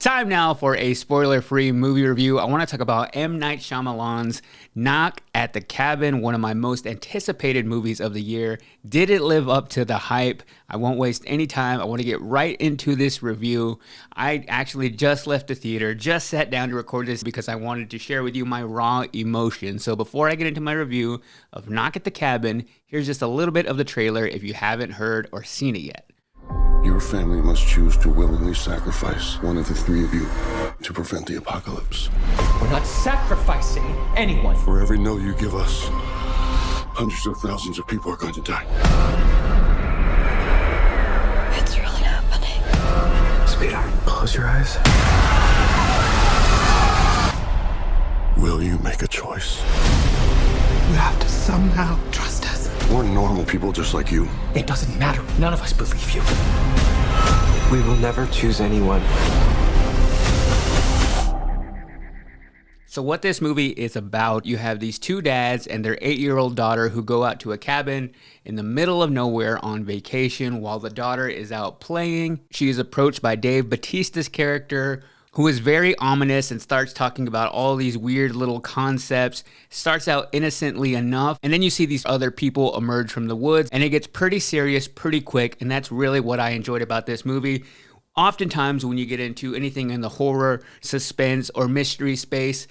Time now for a spoiler-free movie review. I want to talk about M. Night Shyamalan's Knock at the Cabin, one of my most anticipated movies of the year. Did it live up to the hype? I won't waste any time. I want to get right into this review. I actually just left the theater, just sat down to record this because I wanted to share with you my raw emotions. So before I get into my review of Knock at the Cabin, here's just a little bit of the trailer if you haven't heard or seen it yet. Your family must choose to willingly sacrifice one of the three of you to prevent the apocalypse. We're not sacrificing anyone. For every no you give us, hundreds of thousands of people are going to die. It's really happening. Sweetheart, close your eyes. Will you make a choice? You have to somehow trust us. We're normal people just like you. It doesn't matter. None of us believe you. We will never choose anyone. So what this movie is about, you have these two dads and their 8-year-old daughter who go out to a cabin in the middle of nowhere on vacation while the daughter is out playing. She is approached by Dave Bautista's character, who is very ominous and starts talking about all these weird little concepts. Starts out innocently enough, and then you see these other people emerge from the woods, and it gets pretty serious pretty quick, and that's really what I enjoyed about this movie. Oftentimes when you get into anything in the horror, suspense, or mystery space,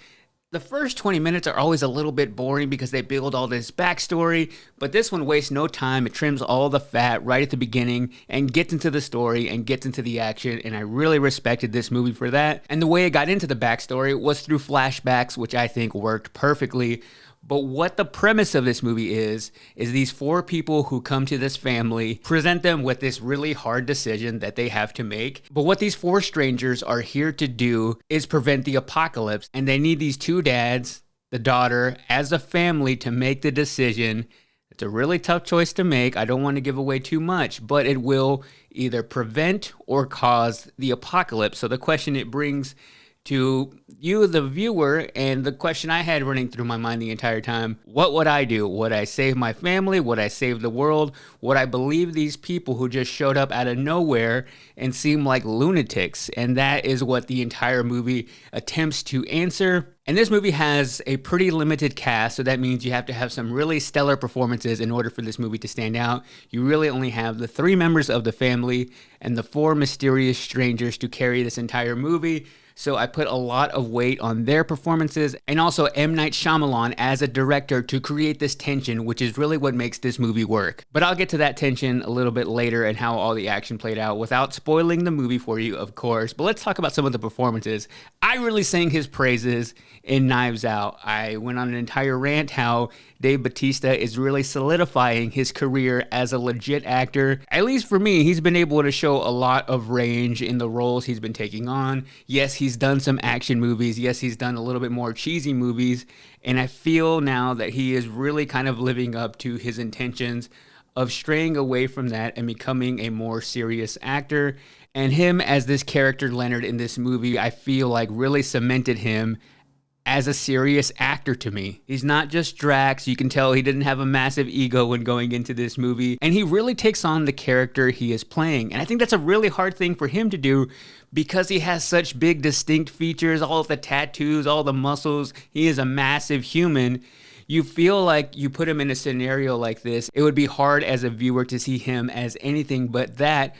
the first 20 minutes are always a little bit boring because they build all this backstory, but this one wastes no time. It trims all the fat right at the beginning and gets into the story and gets into the action, and I really respected this movie for that. And the way it got into the backstory was through flashbacks, which I think worked perfectly. But what the premise of this movie is these four people who come to this family, present them with this really hard decision that they have to make. But what these four strangers are here to do is prevent the apocalypse. And they need these two dads, the daughter, as a family to make the decision. It's a really tough choice to make. I don't want to give away too much, but it will either prevent or cause the apocalypse. So the question it brings to you, the viewer, and the question I had running through my mind the entire time: what would I do? Would I save my family? Would I save the world? Would I believe these people who just showed up out of nowhere and seem like lunatics? And that is what the entire movie attempts to answer. And this movie has a pretty limited cast, so that means you have to have some really stellar performances in order for this movie to stand out. You really only have the three members of the family and the four mysterious strangers to carry this entire movie. So I put a lot of weight on their performances, and also M. Night Shyamalan as a director to create this tension, which is really what makes this movie work. But I'll get to that tension a little bit later and how all the action played out without spoiling the movie for you, of course. But let's talk about some of the performances. I really sang his praises in Knives Out. I went on an entire rant how Dave Bautista is really solidifying his career as a legit actor. At least for me, he's been able to show a lot of range in the roles he's been taking on. Yes, he's done some action movies. Yes, he's done a little bit more cheesy movies. And I feel now that he is really kind of living up to his intentions of straying away from that and becoming a more serious actor. And him as this character Leonard in this movie, I feel like really cemented him as a serious actor to me. He's not just Drax. You can tell he didn't have a massive ego when going into this movie. And he really takes on the character he is playing. And I think that's a really hard thing for him to do because he has such big, distinct features, all the tattoos, all the muscles. He is a massive human. You feel like you put him in a scenario like this, it would be hard as a viewer to see him as anything but that.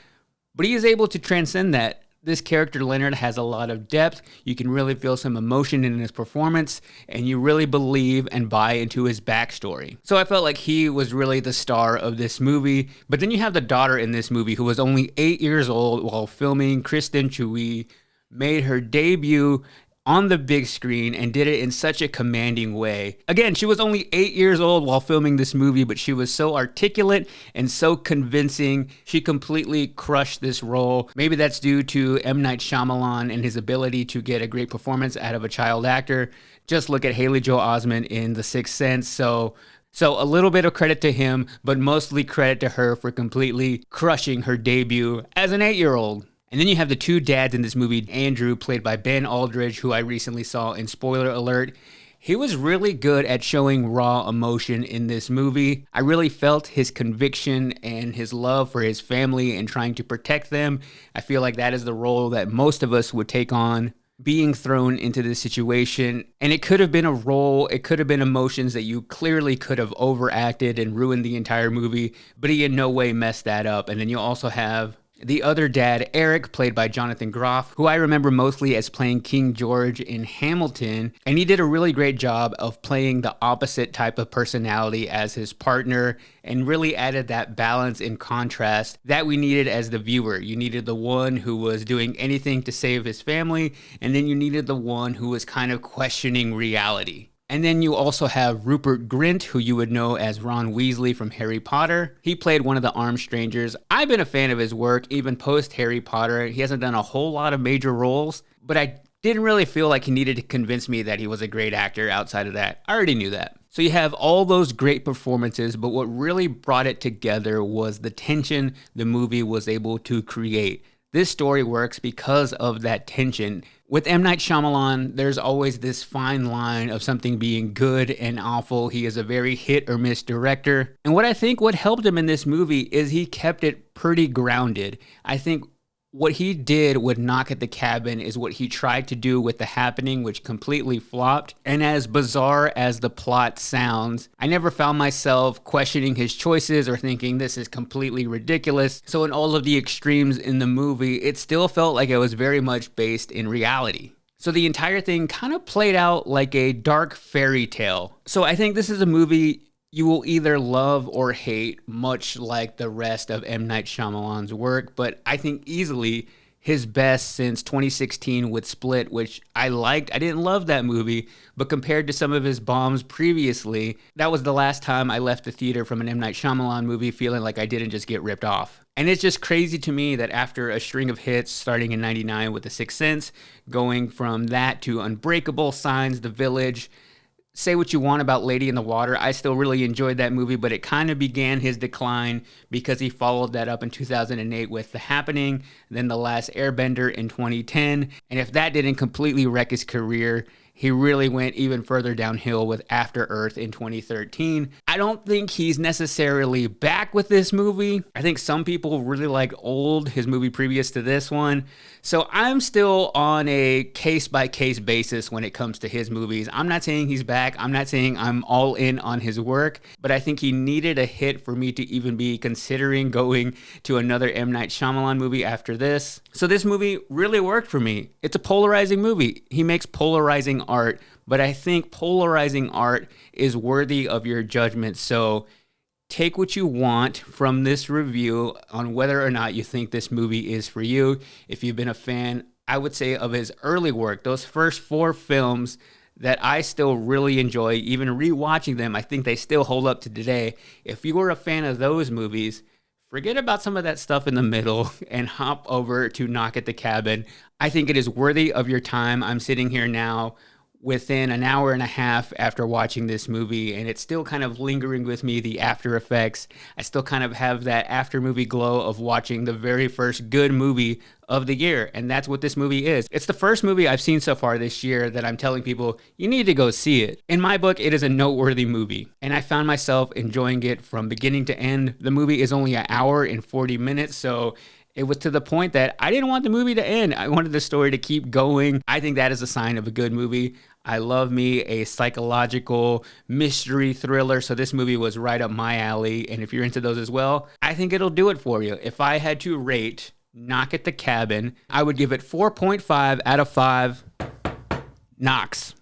But he is able to transcend that. This character, Leonard, has a lot of depth. You can really feel some emotion in his performance, and you really believe and buy into his backstory. So I felt like he was really the star of this movie. But then you have the daughter in this movie who was only 8 years old while filming. Kristen Chui made her debut on the big screen and did it in such a commanding way. Again, she was only 8 years old while filming this movie, but she was so articulate and so convincing. She completely crushed this role. Maybe that's due to M. Night Shyamalan and his ability to get a great performance out of a child actor. Just look at Haley Joel Osment in The Sixth Sense. So a little bit of credit to him, but mostly credit to her for completely crushing her debut as an 8-year-old. And then you have the two dads in this movie, Andrew, played by Ben Aldridge, who I recently saw in Spoiler Alert. He was really good at showing raw emotion in this movie. I really felt his conviction and his love for his family and trying to protect them. I feel like that is the role that most of us would take on being thrown into this situation. And it could have been a role, it could have been emotions that you clearly could have overacted and ruined the entire movie, but he in no way messed that up. And then you also have the other dad, Eric, played by Jonathan Groff, who I remember mostly as playing King George in Hamilton, and he did a really great job of playing the opposite type of personality as his partner and really added that balance and contrast that we needed as the viewer. You needed the one who was doing anything to save his family, and then you needed the one who was kind of questioning reality. And then you also have Rupert Grint, who you would know as Ron Weasley from Harry Potter. He played one of the armed strangers. I've been a fan of his work, even post Harry Potter. He hasn't done a whole lot of major roles, but I didn't really feel like he needed to convince me that he was a great actor outside of that. I already knew that. So you have all those great performances, but what really brought it together was the tension the movie was able to create. This story works because of that tension. With M. Night Shyamalan, there's always this fine line of something being good and awful. He is a very hit or miss director. And what I think what helped him in this movie is he kept it pretty grounded. I think what he did with Knock at the Cabin is what he tried to do with The Happening, which completely flopped. And as bizarre as the plot sounds, I never found myself questioning his choices or thinking this is completely ridiculous. So in all of the extremes in the movie, it still felt like it was very much based in reality. So the entire thing kind of played out like a dark fairy tale. So I think this is a movie you will either love or hate, much like the rest of M. Night Shyamalan's work, but I think easily his best since 2016 with Split, which I liked. I didn't love that movie, but compared to some of his bombs previously, that was the last time I left the theater from an M. Night Shyamalan movie feeling like I didn't just get ripped off. And it's just crazy to me that after a string of hits starting in 99 with The Sixth Sense, going from that to Unbreakable, Signs, The Village, say what you want about Lady in the Water, I still really enjoyed that movie, but it kind of began his decline because he followed that up in 2008 with The Happening, then The Last Airbender in 2010, and if that didn't completely wreck his career, he really went even further downhill with After Earth in 2013. I don't think he's necessarily back with this movie. I think some people really like Old, his movie previous to this one. So I'm still on a case-by-case basis when it comes to his movies. I'm not saying he's back. I'm not saying I'm all in on his work, but I think he needed a hit for me to even be considering going to another M. Night Shyamalan movie after this. So this movie really worked for me. It's a polarizing movie. He makes polarizing art, but I think polarizing art is worthy of your judgment. So take what you want from this review on whether or not you think this movie is for you. If you've been a fan, I would say, of his early work, those first 4 films that I still really enjoy, even rewatching them, I think they still hold up to today. If you were a fan of those movies, forget about some of that stuff in the middle and hop over to Knock at the Cabin. I think it is worthy of your time. I'm sitting here now within an hour and a half after watching this movie, and it's still kind of lingering with me, the after effects. I still kind of have that after movie glow of watching the very first good movie of the year, and that's what this movie is. It's the first movie I've seen so far this year that I'm telling people, you need to go see it. In my book, it is a noteworthy movie, and I found myself enjoying it from beginning to end. The movie is only an hour and 40 minutes, so it was to the point that I didn't want the movie to end. I wanted the story to keep going. I think that is a sign of a good movie. I love me a psychological mystery thriller, so this movie was right up my alley. And if you're into those as well, I think it'll do it for you. If I had to rate Knock at the Cabin, I would give it 4.5 out of 5 knocks.